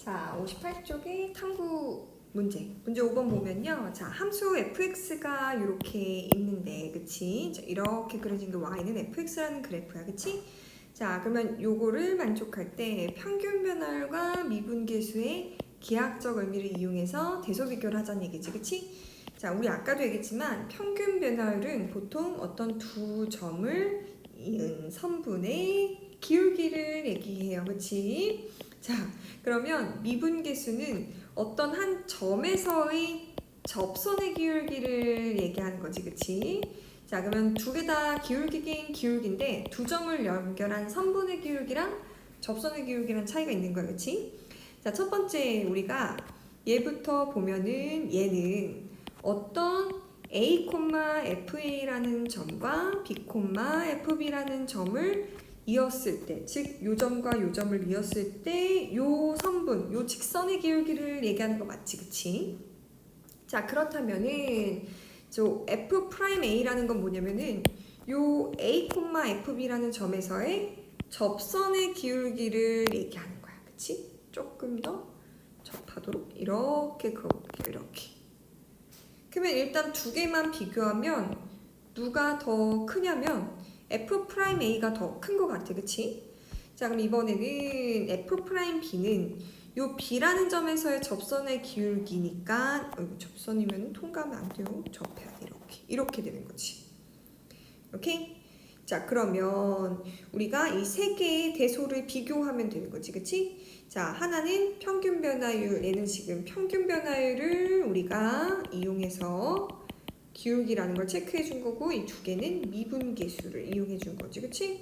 자, 58쪽의 탐구 문제 5번 보면요. 자, 함수 fx가 이렇게 있는데, 그치? 자, 이렇게 그려진 게 y는 fx라는 그래프야, 그치? 자, 그러면 요거를 만족할 때 평균 변화율과 미분계수의 기하학적 의미를 이용해서 대소 비교를 하자는 얘기지, 그치? 자, 우리 아까도 얘기했지만 평균 변화율은 보통 어떤 두 점을 이은 선분의 기울기를 얘기해요, 그치? 자, 그러면 미분계수는 어떤 한 점에서의 접선의 기울기를 얘기하는 거지, 그치? 자, 그러면 두 개 다 기울기긴 기울기인데 두 점을 연결한 선분의 기울기랑 접선의 기울기랑 차이가 있는 거야, 그치? 자, 첫 번째 우리가 얘부터 보면은 얘는 어떤 a, fa라는 점과 b, fb라는 점을 이었을 때, 즉 요 점과 요 점을 이었을 때 요 선분, 요 직선의 기울기를 얘기하는 거 맞지, 그치? 자, 그렇다면은 저 f'a라는 건 뭐냐면은 요 a, fb라는 점에서의 접선의 기울기를 얘기하는 거야, 그치? 조금 더 접하도록 이렇게 그어볼게요, 이렇게. 그러면 일단 두 개만 비교하면 누가 더 크냐면 f'a가 더 큰 것 같아, 그치? 자, 그럼 이번에는 f'b는 요 b라는 점에서의 접선의 기울기니까 접선이면 통과하면 안 돼요. 접해야 돼, 이렇게 되는 거지. 오케이? 자, 그러면 우리가 이 세 개의 대소를 비교하면 되는 거지, 그치? 자, 하나는 평균 변화율, 얘는 지금 평균 변화율을 우리가 이용해서 기울기라는 걸 체크해 준 거고, 이 두 개는 미분계수를 이용해 준 거지, 그치?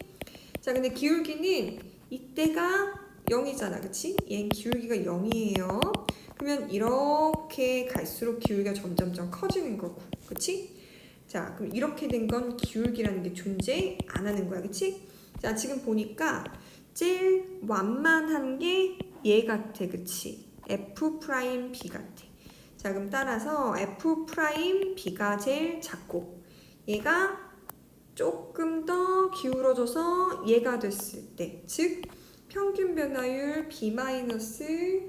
자, 근데 기울기는 이때가 0이잖아, 그치? 얘는 기울기가 0이에요. 그러면 이렇게 갈수록 기울기가 점점점 커지는 거고, 그치? 자, 그럼 이렇게 된 건 기울기라는 게 존재 안 하는 거야, 그치? 자, 지금 보니까 제일 완만한 게 얘 같아, 그치? f'b 같아. 자, 그럼 따라서 f'b가 제일 작고 얘가 조금 더 기울어져서 얘가 됐을 때, 즉 평균 변화율 b-a분의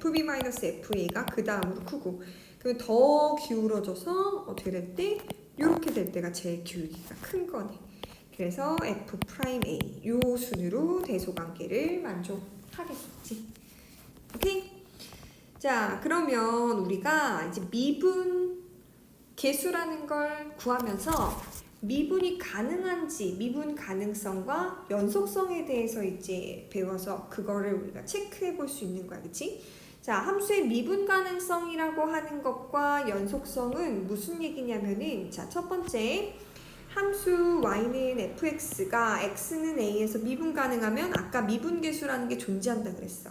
fb-fa가 그 다음으로 크고, 그럼 더 기울어져서 어떻게 될 때? 이렇게 될 때가 제일 기울기가 큰 거네. 그래서 f'A 요 순으로 대소관계를 만족하겠지. 오케이? 자, 그러면 우리가 이제 미분 계수라는 걸 구하면서 미분이 가능한지, 미분 가능성과 연속성에 대해서 이제 배워서 그거를 우리가 체크해 볼 수 있는 거야, 그치? 자, 함수의 미분 가능성이라고 하는 것과 연속성은 무슨 얘기냐면은, 자, 첫 번째 함수 y는 fx가 x는 a에서 미분 가능하면 아까 미분계수라는 게 존재한다 그랬어.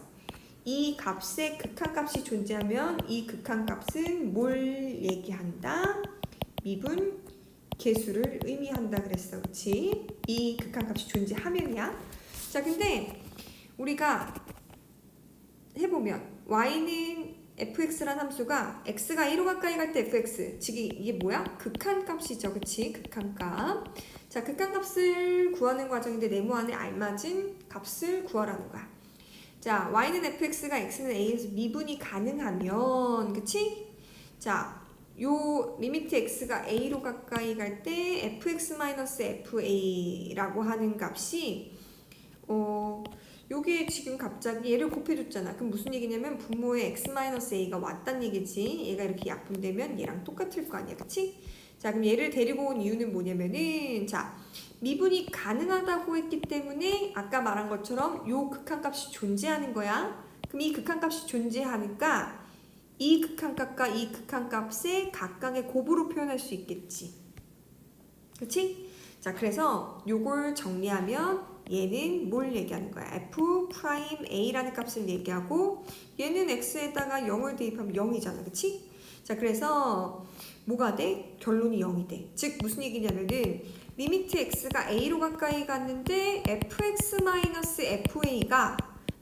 이 값의 극한값이 존재하면 이 극한값은 뭘 얘기한다? 미분계수를 의미한다 그랬어, 그치? 이 극한값이 존재하면이야. 자, 근데 우리가 해보면 y는 fx란 함수가 x가 1로 가까이 갈 때 fx, 즉 이게 뭐야? 극한값이죠, 그치? 극한값. 자, 극한값을 구하는 과정인데 네모 안에 알맞은 값을 구하라는 거야. 자, y는 fx가 x는 a에서 미분이 가능하면, 그치? 자, 요 리미트 x가 a로 가까이 갈 때 fx-fa라고 하는 값이 요게 지금 갑자기 얘를 곱해줬잖아. 그럼 무슨 얘기냐면 분모에 x-a가 왔단 얘기지. 얘가 이렇게 약분되면 얘랑 똑같을 거 아니야, 그치? 자, 그럼 얘를 데리고 온 이유는 뭐냐면은, 자, 미분이 가능하다고 했기 때문에 아까 말한 것처럼 요 극한값이 존재하는 거야. 그럼 이 극한값이 존재하니까 이 극한값과 이 극한값의 각각의 곱으로 표현할 수 있겠지. 그치? 자, 그래서 요걸 정리하면 얘는 뭘 얘기하는 거야? f'a라는 값을 얘기하고 얘는 x에다가 0을 대입하면 0이잖아, 그치? 자, 그래서 뭐가 돼? 결론이 0이 돼. 즉 무슨 얘기냐면은 리미트 x가 a로 가까이 갔는데 fx-fa가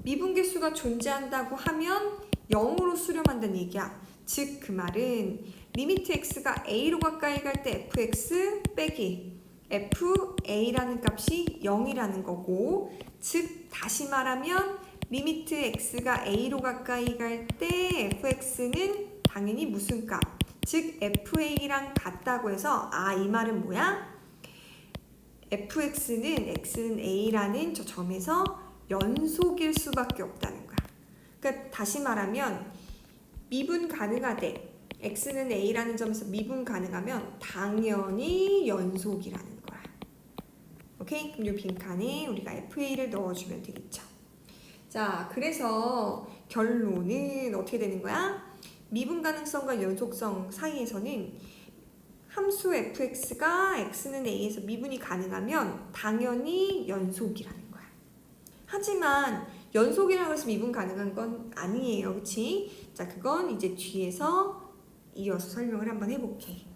미분계수가 존재한다고 하면 0으로 수렴한다는 얘기야. 즉 그 말은 리미트 x가 a로 가까이 갈 때 fx 빼기 fa라는 값이 0이라는 거고, 즉 다시 말하면 리미트 x가 a로 가까이 갈 때 fx는 당연히 무슨 값? 즉 fa랑 같다고 해서 이 말은 뭐야? fx는 x는 a라는 저 점에서 연속일 수밖에 없다는 거야. 그러니까 다시 말하면 미분 가능하대. x는 a라는 점에서 미분 가능하면 당연히 연속이라는 거야. 오케이? 그럼 이 빈칸에 우리가 fa를 넣어주면 되겠죠. 자, 그래서 결론은 어떻게 되는 거야? 미분 가능성과 연속성 사이에서는 함수 fx가 x는 a에서 미분이 가능하면 당연히 연속이라는 거야. 하지만 연속이라고 해서 미분 가능한 건 아니에요. 그치? 자, 그건 이제 뒤에서 이어서 설명을 한번 해볼게.